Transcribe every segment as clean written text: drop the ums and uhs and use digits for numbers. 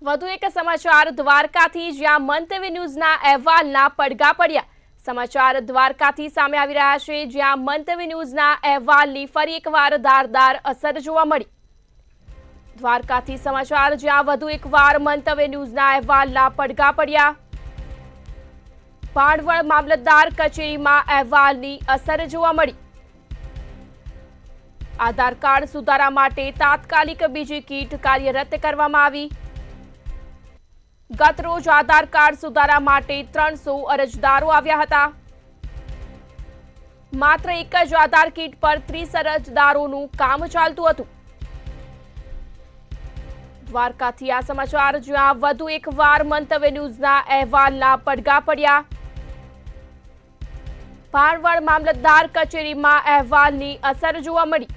વધુ એક સમાચાર દ્વારકાથી, જ્યાં મંતવ્ય ન્યૂઝના અહેવાલના પડઘા પડ્યા। સમાચાર દ્વારકાથી સામે આવી રહ્યા છે, જ્યાં મંતવ્ય ન્યૂઝના અહેવાલની ફરી એકવાર ધારદાર અસર જોવા મળી। દ્વારકાથી સમાચાર, જ્યાં વધુ એકવાર મંતવ્ય ન્યૂઝના અહેવાલના પડઘા પડ્યા। ભાણવડ મામલતદાર કચેરીમાં અહેવાલની અસર જોવા મળી। આધાર કાર્ડ સુધારા માટે તાત્કાલિક બીજી કીટ કાર્યરત કરવામાં આવી। ગત રોજ આધાર કાર્ડ સુધારા માટે 300 અરજદારો આવ્યા હતા। માત્ર એક જ આધાર કીટ પર 30 અરજદારોનું કામ ચાલતું હતું। દ્વારકાથી આ સમાચાર, જ્યાં વધુ એકવાર મંતવ્ય ન્યૂઝના અહેવાલના પડઘા પડ્યા। ભાણવડ મામલતદાર કચેરીમાં અહેવાલની અસર જોવા મળી।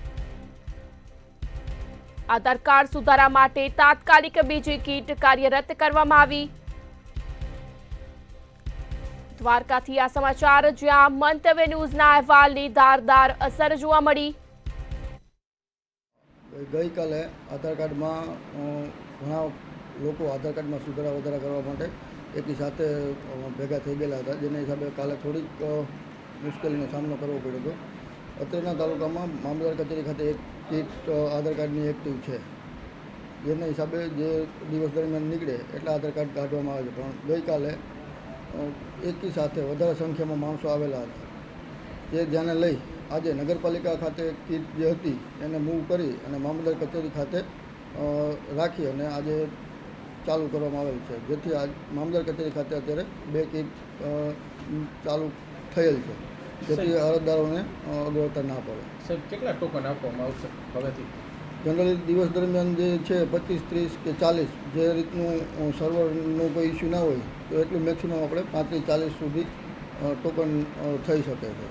આધાર કાર્ડ સુધારા માટે તાત્કાલિક બીજી કીટ કાર્યરત કરવામાં આવી। દ્વારકાથી આ સમાચાર, જ્યાં મંતવ્ય ન્યૂઝના અહેવાલની ધારદાર અસર જોવા મળી। ગઈકાલે આધાર કાર્ડમાં ઘણા લોકો આધાર કાર્ડમાં સુધારા વધારા કરવા માટે એકી સાથે ભેગા થઈ ગયેલા હતા, જેના હિસાબે કાલે થોડીક મુશ્કેલીનો સામનો કરવો પડ્યો હતો। અત્રેના તાલુકામાં મામલતદાર કચેરી ખાતે એક કીટ આધાર કાર્ડની એક્ટિવ છે, જેના હિસાબે જે દિવસ દરમિયાન નીકળે એટલા આધાર કાર્ડ કાઢવામાં આવે છે। પણ ગઈકાલે એકી સાથે વધારે સંખ્યામાં માણસો આવેલા હતા, જે ધ્યાને લઈ આજે નગરપાલિકા ખાતે કીટ જે હતી એને મૂવ કરી અને મામલતદાર કચેરી ખાતે રાખી અને આજે ચાલુ કરવામાં આવેલ છે, જેથી આજ મામલતદાર કચેરી ખાતે અત્યારે 2 કીટ ચાલુ થયેલ છે, જેથી અરજદારોને અગવડતા ના પડે। સાહેબ, કેટલા ટોકન આપવામાં આવશે હવેથી? જનરલી દિવસ દરમિયાન જે છે 25, 30 કે 40, જે રીતનું સર્વરનો કોઈ ઇસ્યુ ના હોય તો એટલું મેક્સિમમ આપણે 35-40 સુધી ટોકન થઈ શકે છે।